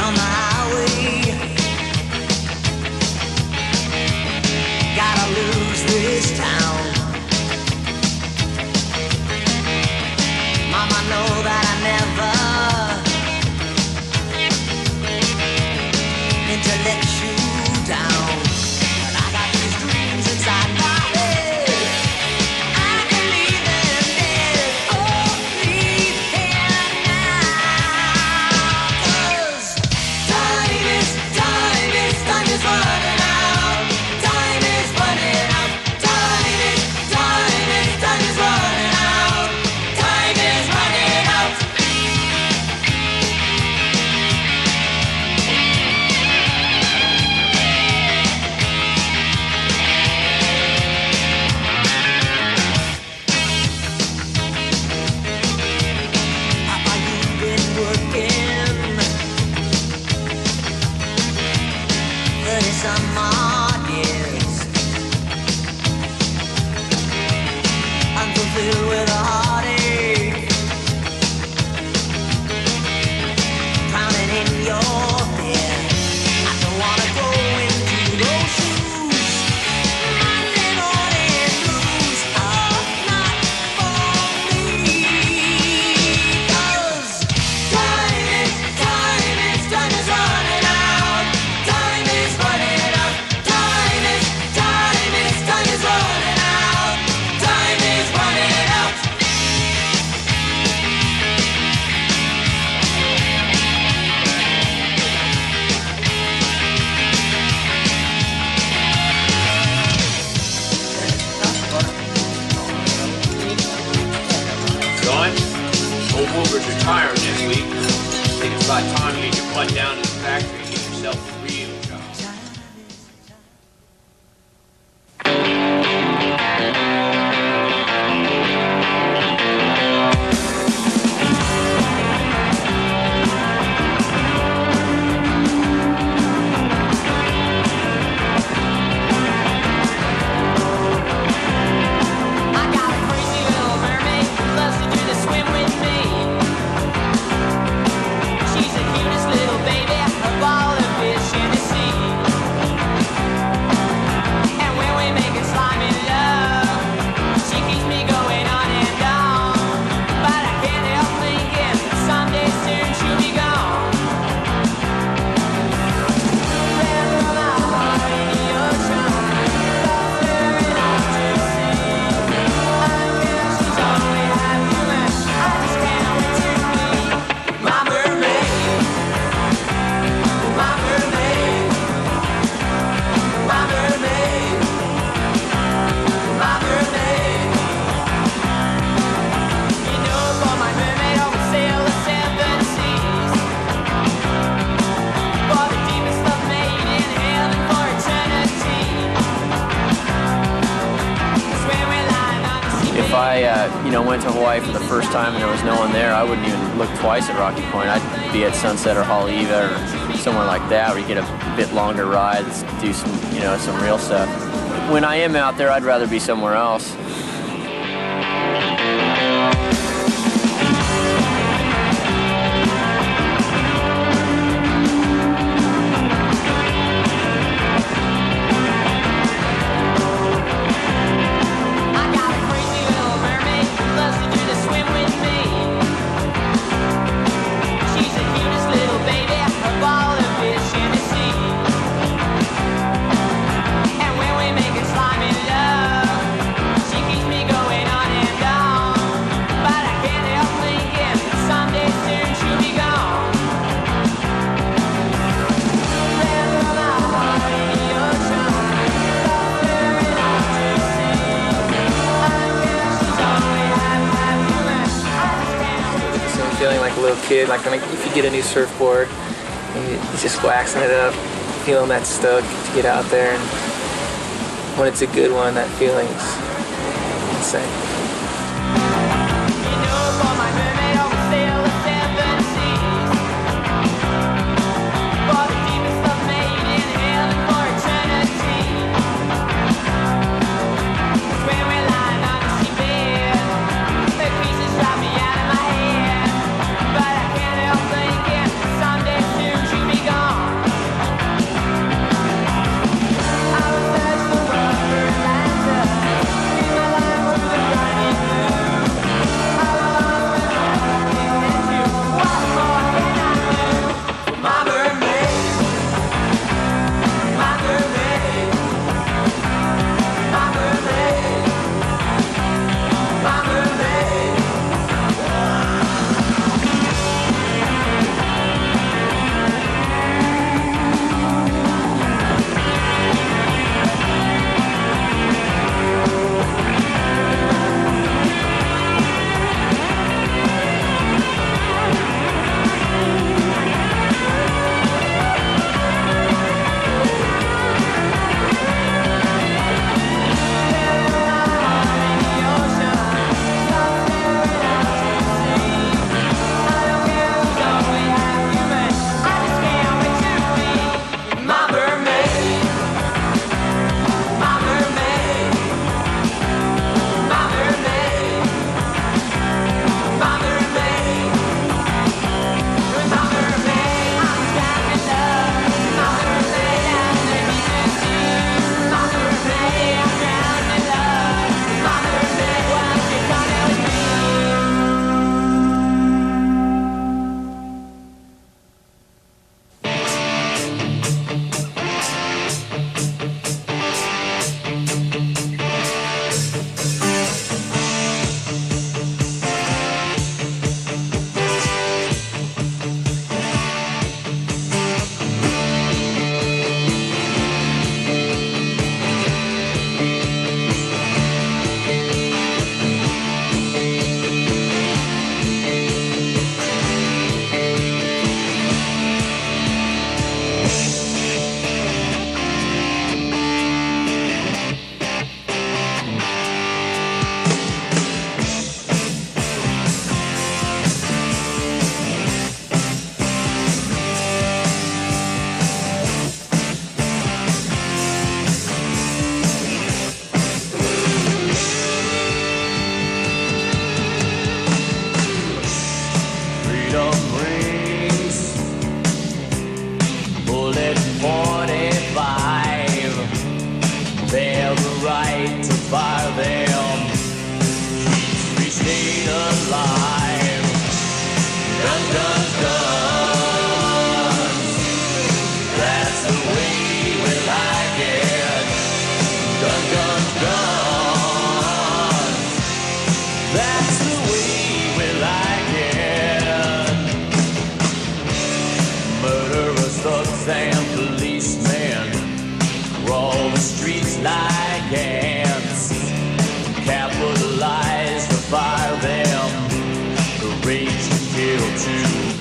on the highway. Gotta lose this town. Mama, know that I never meant to let you down. But I got these dreams inside my head. I can leave them dead. Oh, leave here now. 'Cause time is running out. Time is running out. Time is running out. Time is running out. Papa, you've been working 30-some odd years, unfulfilled with a heartache, drowning in your fear. I don't wanna go into those shoes, Monday morning blues. Oh, not for me. 'Cause time is running out. Time is running out. Time is running out. Time is running out. Son, old Wilbur's retiring this week. I think it's about time you get your butt down to the factory and get yourself a real job. I got a crazy little mermaid who loves to do the swim with me. She's the cutest little baby of all the fish in the sea. And when we make it slimy love, she keeps me going on and on. But I can't help thinking someday soon she'll be gone. Ran from my heart in the ocean, staring out to sea. I guess she's only half human. I just can't wait to meet my mermaid, my mermaid, my mermaid, my mermaid. You know, for my mermaid, I would sail the 7 seas, for the deepest love made in heaven for eternity. 'Cause when we're lying on the sea, If I, went to Hawaii for the first time and there was no one there, I wouldn't even look twice at Rocky Point. I'd be at Sunset or Haleiwa or somewhere like that where you get a bit longer rides, do some, some real stuff. When I am out there, I'd rather be somewhere else. I got a crazy little mermaid who loves to do the swim with me. She's the cutest little baby of all the fish in the sea. And when we make it slimy love, she keeps me going on and on. But I can't help thinking someday soon she'll be gone. Ran from my heart in the ocean, staring out to sea. I guess she's only half human. I just can't wait. So I'm feeling like a little kid, like when if you get a new surfboard, and you're just waxing it up, feeling that stug to get out there, and when it's a good one, that feeling's insane. You know, for my mermaid, I would sail the 7 seas, for the deepest love made in heaven for eternity. 'Cause when we're lying on the seabed, the pieces drop me out of my head. But I can't help thinking someday soon she'll be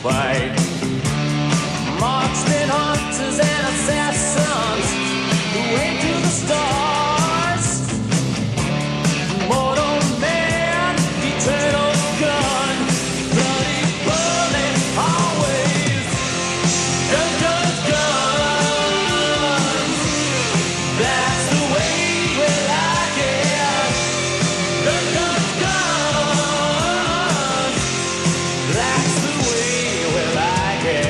fight. Marksmen, hunters, and assassins who aim to the stars. Mortal man, eternal gun, bloody bullet always. Guns, guns, guns. That's the way we like it. Guns, guns, guns. That's the way we like it.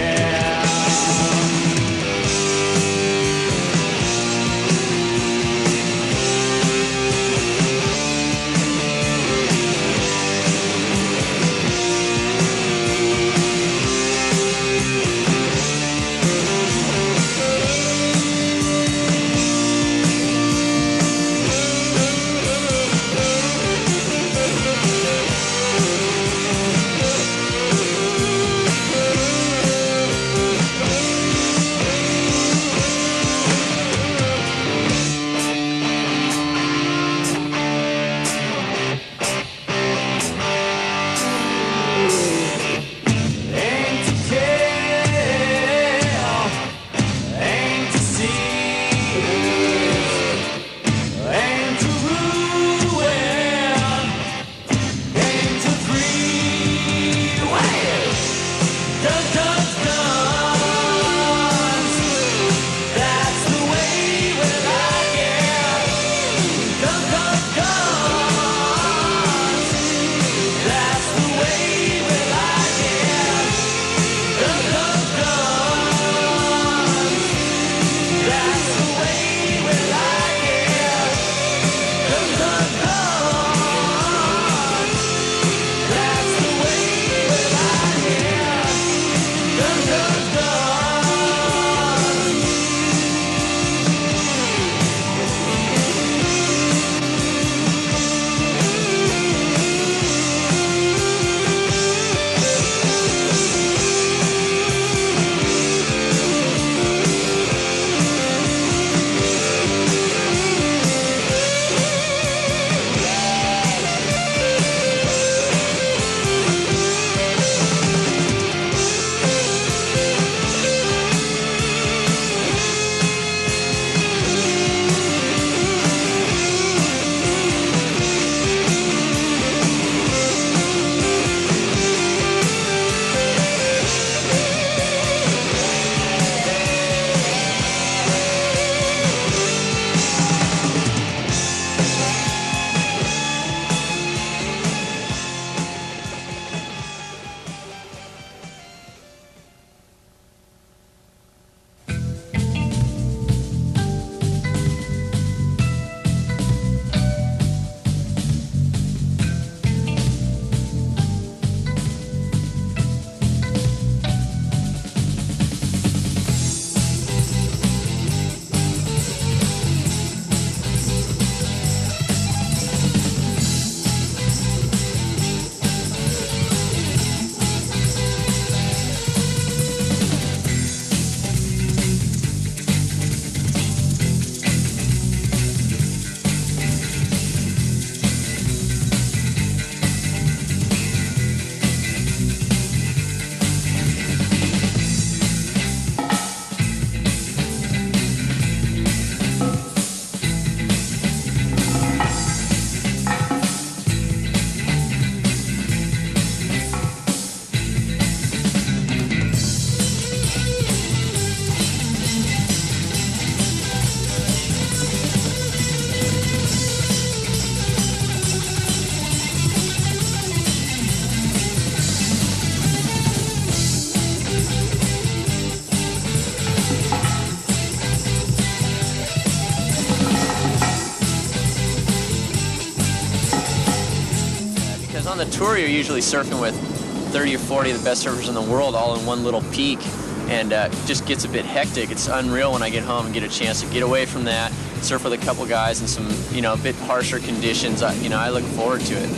Aim to kill, aim to seize, aim to ruin, aim to free. Guns, guns, guns. That's the way we like it. Guns, guns, guns. That's the way we like it. Guns, guns, guns. That's the way we like it. Guns, guns, guns. That's the way we like it. Guns, guns, guns. Because on the tour, you're usually surfing with 30 or 40 of the best surfers in the world all in one little peak, and it just gets a bit hectic. It's unreal when I get home and get a chance to get away from that, surf with a couple guys in some, a bit harsher conditions. I look forward to it.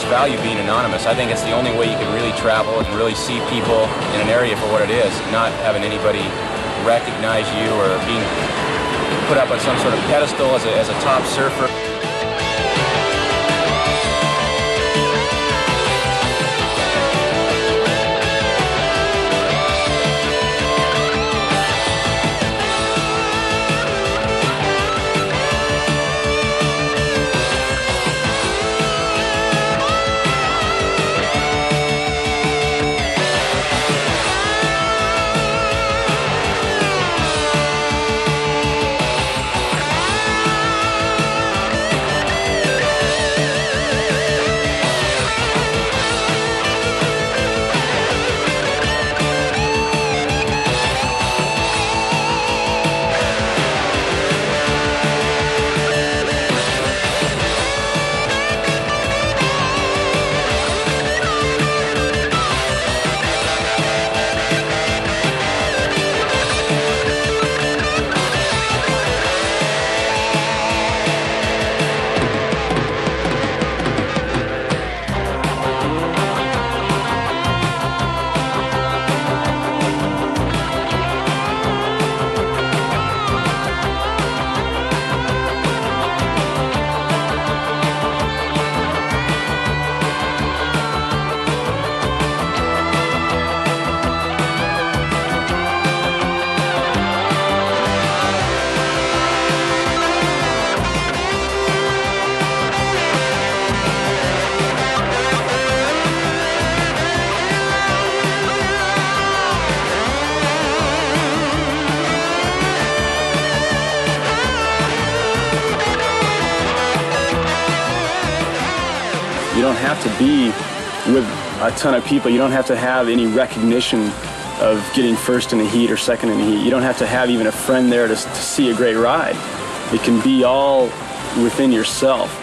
value being anonymous. I think it's the only way you can really travel and really see people in an area for what it is, not having anybody recognize you or being put up on some sort of pedestal as a top surfer. You don't have to be with a ton of people. You don't have to have any recognition of getting first in the heat or second in the heat. You don't have to have even a friend there to see a great ride. It can be all within yourself.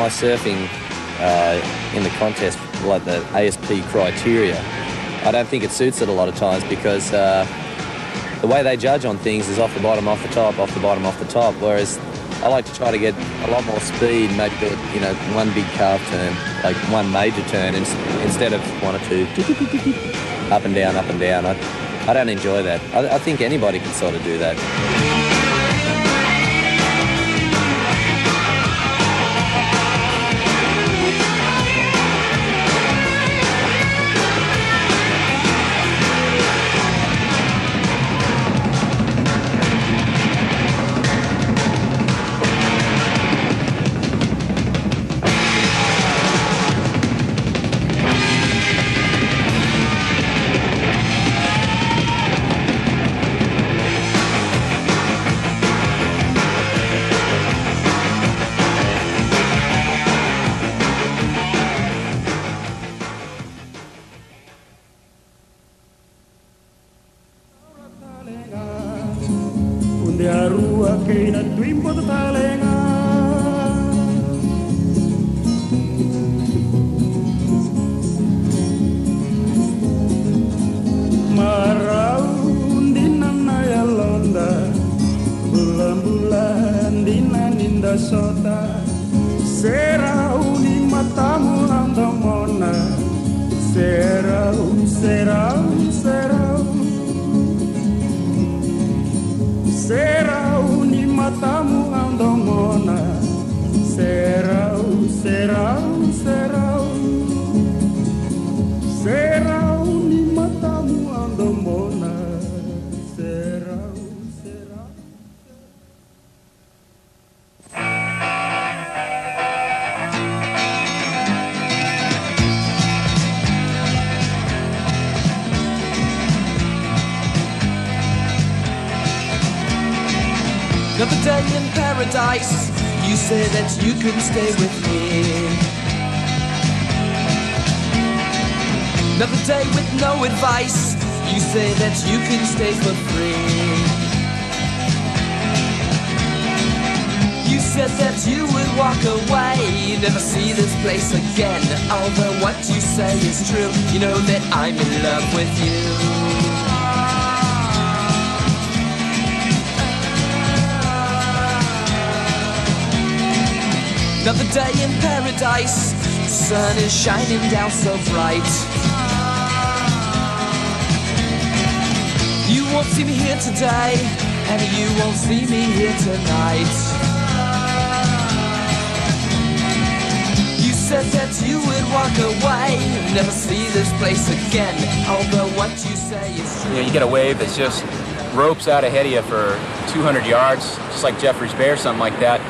my surfing in the contest, like the ASP criteria, I don't think it suits it a lot of times because the way they judge on things is off the bottom, off the top, off the bottom, off the top, whereas I like to try to get a lot more speed, maybe do it, one big carve turn, like one major turn instead of one or two, up and down, up and down. I don't enjoy that. I think anybody can sort of do that. Another day in paradise, you say that you can stay with me. Another day with no advice, you say that you can stay for free. You said that you would walk away, never see this place again. Although what you say is true, you know that I'm in love with you. Another day in paradise, the sun is shining down so bright. You won't see me here today, and you won't see me here tonight. You said that you would walk away, never see this place again. Although what you say is true. You get a wave that's just ropes out ahead of you for 200 yards, just like Jeffrey's Bay or something like that.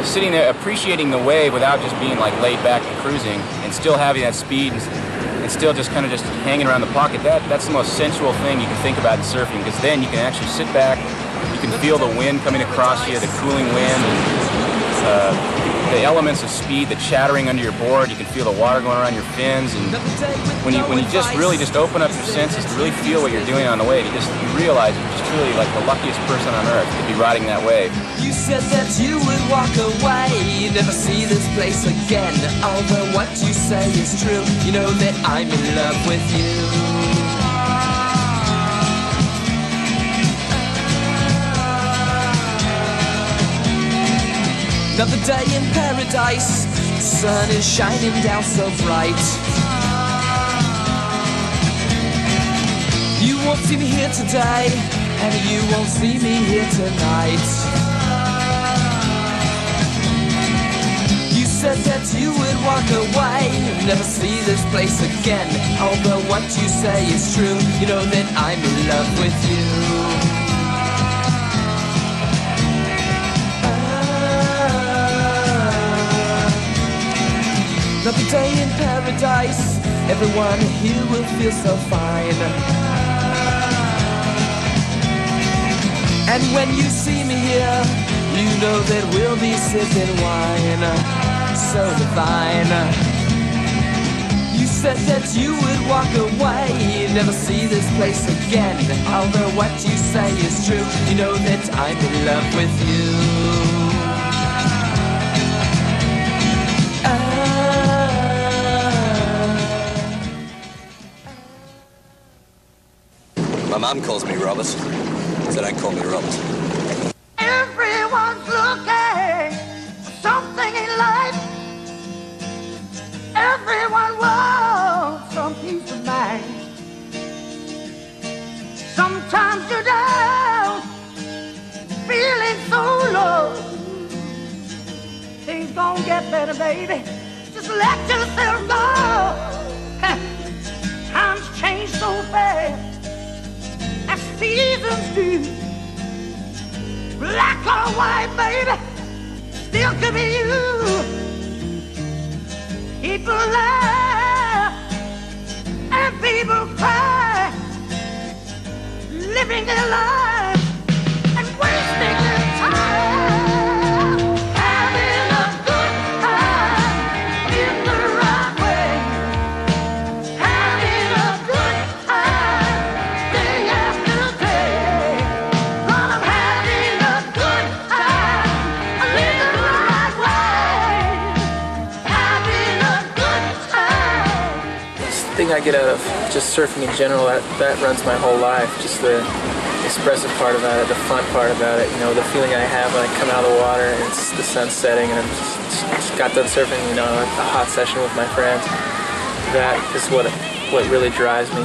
Sitting there appreciating the wave without just being like laid back and cruising and still having that speed and still just kind of just hanging around the pocket, that's the most sensual thing you can think about in surfing, because then you can actually sit back, you can feel the wind coming across you, the cooling wind, the elements of speed, the chattering under your board, you can feel the water going around your fins, and when you just really just open up your senses to really feel what you're doing on the wave, you realize you're just really like the luckiest person on earth to be riding that wave. You said that you would walk away, never see this place again. Although what you say is true, you know that I'm in love with you. Another day in paradise, the sun is shining down so bright. You won't see me here today, and you won't see me here tonight. You said that you would walk away, never see this place again. Although what you say is true, you know that I'm in love with you. Another day in paradise, everyone here will feel so fine. And when you see me here, you know that we'll be sipping wine, so divine. You said that you would walk away, never see this place again. Although what you say is true, you know that I'm in love with you. mum calls me Robert, so don't call me Robert. Everyone's looking for something in life. Everyone wants some peace of mind. Sometimes you're down, feeling so low. Things gon' get better, baby. Just let yourself go. Times change so fast, as seasons do. Black or white, baby, still could be you. People laugh and people cry, living their lives and wasting their time, having a good time in the right way, having a good time day after day. But I'm having a good time, living the right way, having a good time. This thing I get out of just surfing in general, that runs my whole life. Just the expressive part about it, the fun part about it, you know, the feeling I have when I come out of the water and it's the sun setting and I'm just got done surfing, you know, a hot session with my friends. That is what really drives me.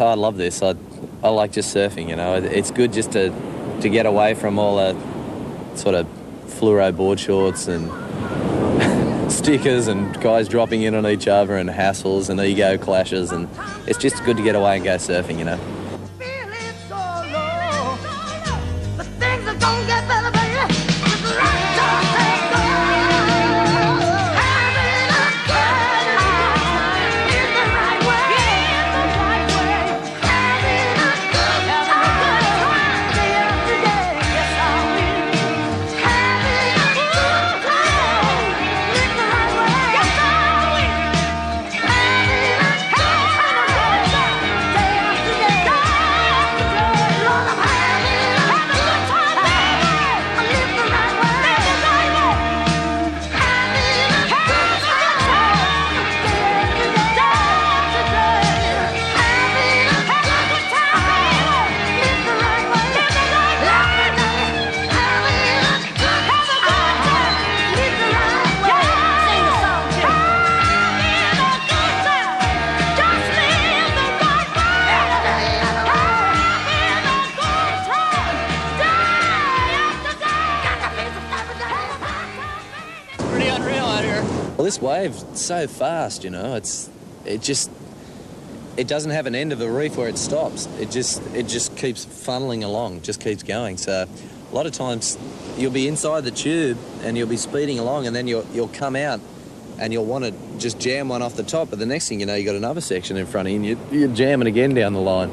I love this. I like just surfing, you know. It's good just to get away from all the sort of fluoro board shorts and stickers and guys dropping in on each other and hassles and ego clashes, and it's just good to get away and go surfing, you know. Feeling so low, but things are gonna get better, baby. Just let yourself go. Having a good time in the right way, having a good time day after day. Yes, I will. Having a good time in the right way. Yes, I will. Having a good time day after day. Lord, I'm having a good time, baby. I live the right way. Having a good time day after day. Having a good time, live the right way. Having a good time, live the right way. Sing the song, Jim. Having a good time, just live the right way. Having a good time, day after day. Pretty unreal out here. Well, this wave's so fast, you know. It doesn't have an end of a reef where it stops. It just keeps funneling along, just keeps going. So a lot of times you'll be inside the tube and you'll be speeding along, and then you'll come out and you'll want to just jam one off the top, but the next thing you know, you got another section in front of you and you're jamming again down the line.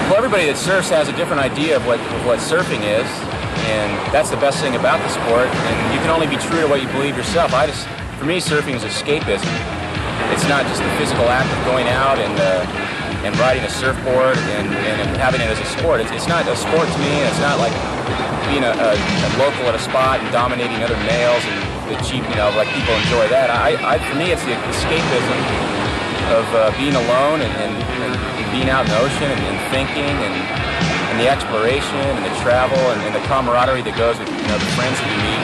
Well, everybody that surfs has a different idea of what surfing is, and that's the best thing about the sport. And you can only be true to what you believe yourself. For me, surfing is escapism. It's not just the physical act of going out and and riding a surfboard and having it as a sport. It's not a sport to me. It's not like being a local at a spot and dominating other males and like people enjoy that. For me, it's the escapism of being alone and being out in the ocean and thinking and the exploration and the travel and the camaraderie that goes with the friends that you meet.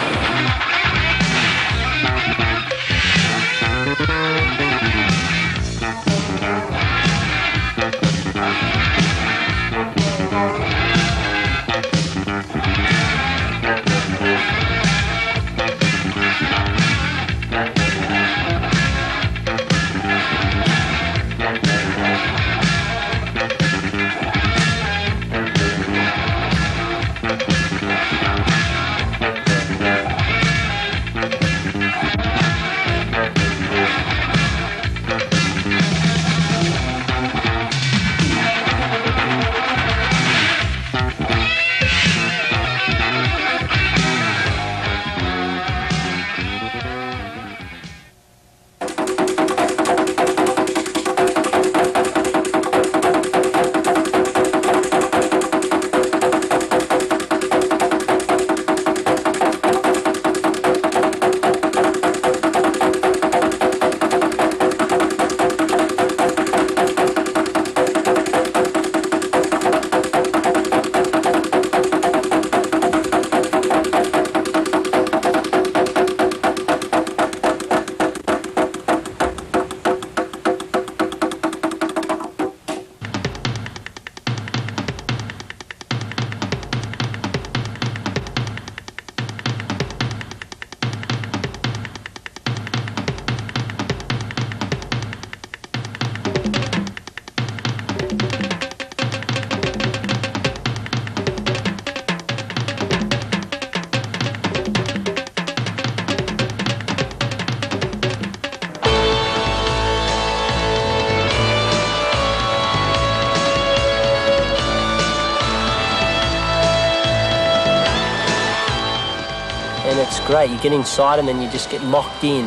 And it's great. You get inside and then you just get locked in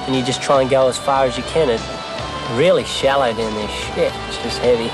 and you just try and go as far as you can. It's really shallow down there. Shit, it's just heavy.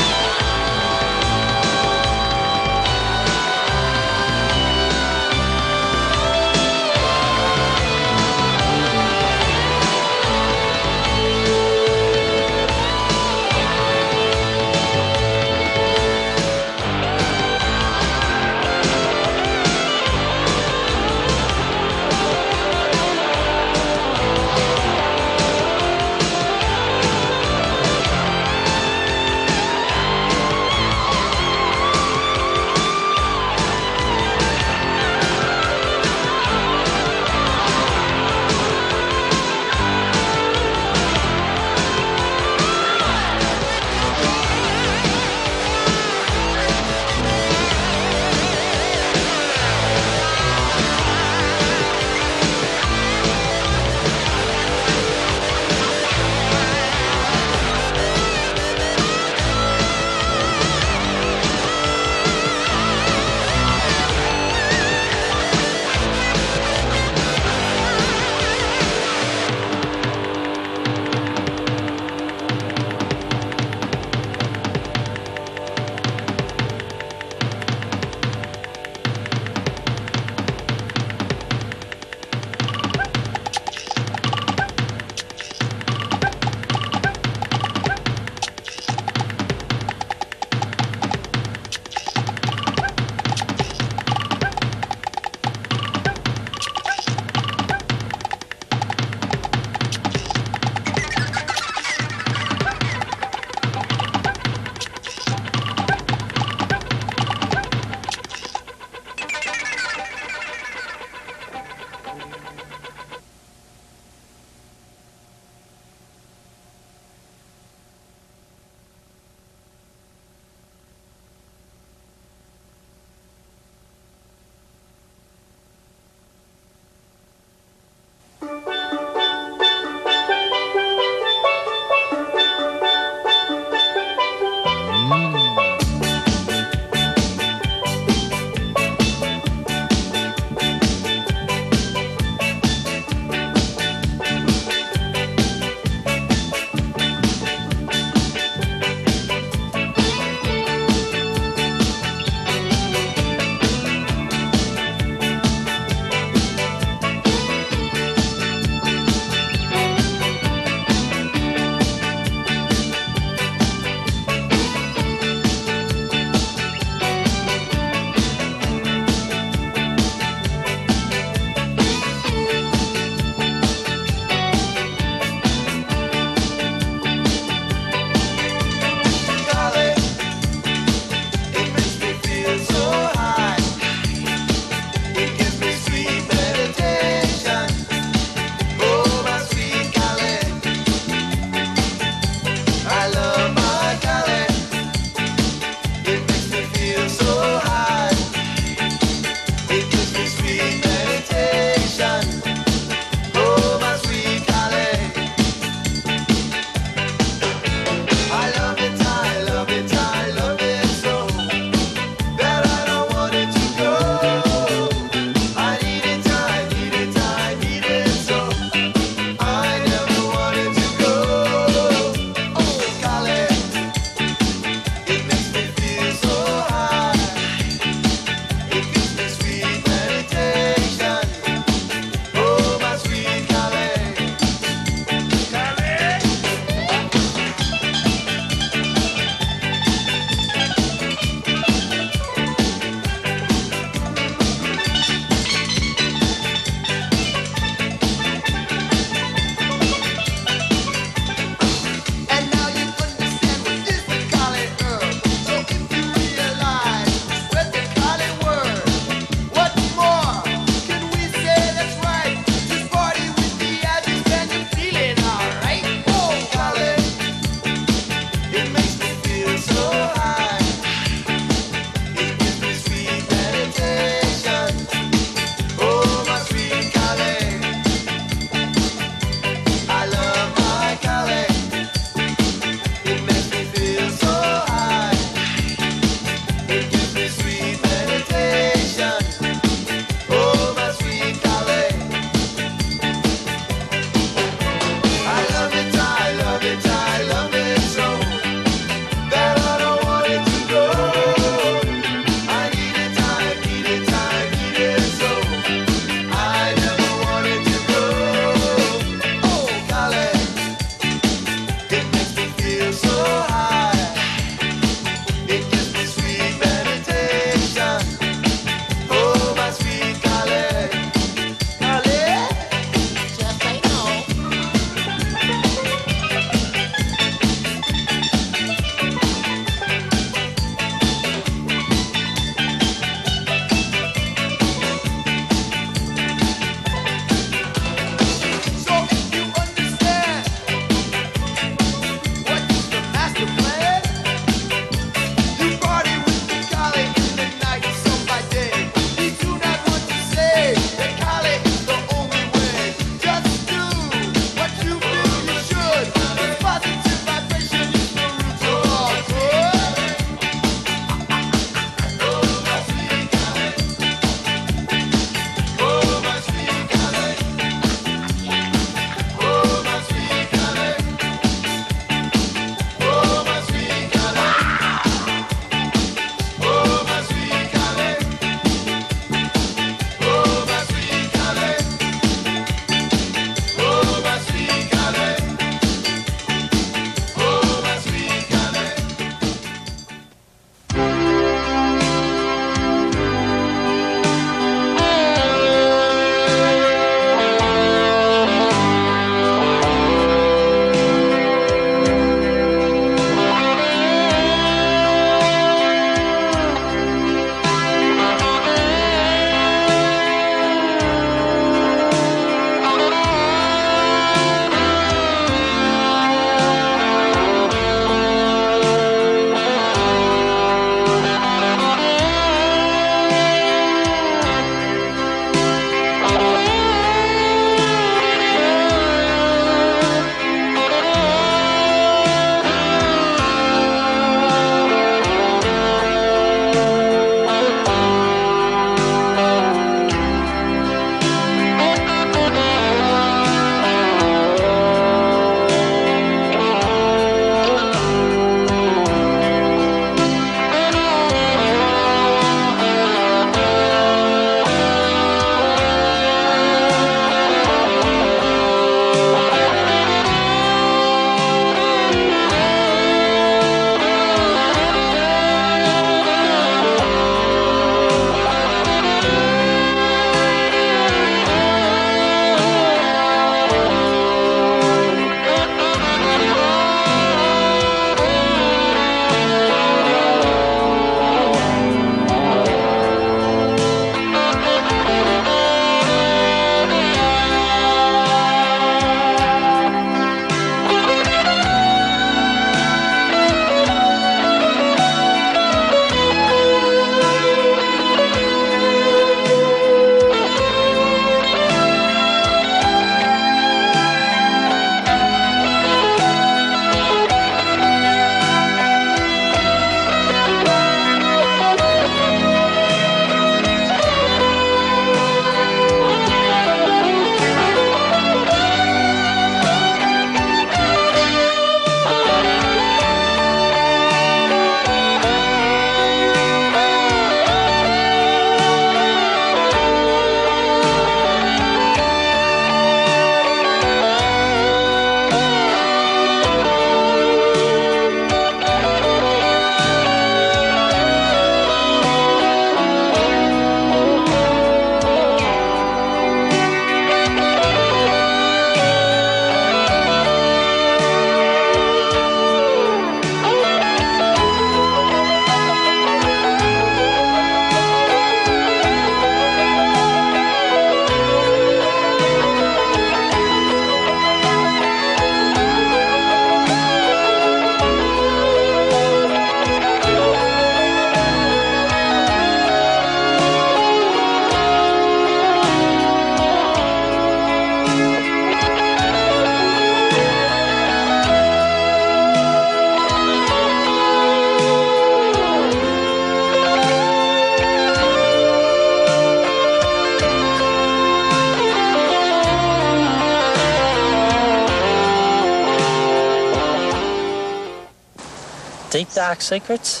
Deep dark secrets?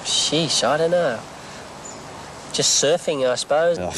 Sheesh, I don't know. Just surfing, I suppose. Oh,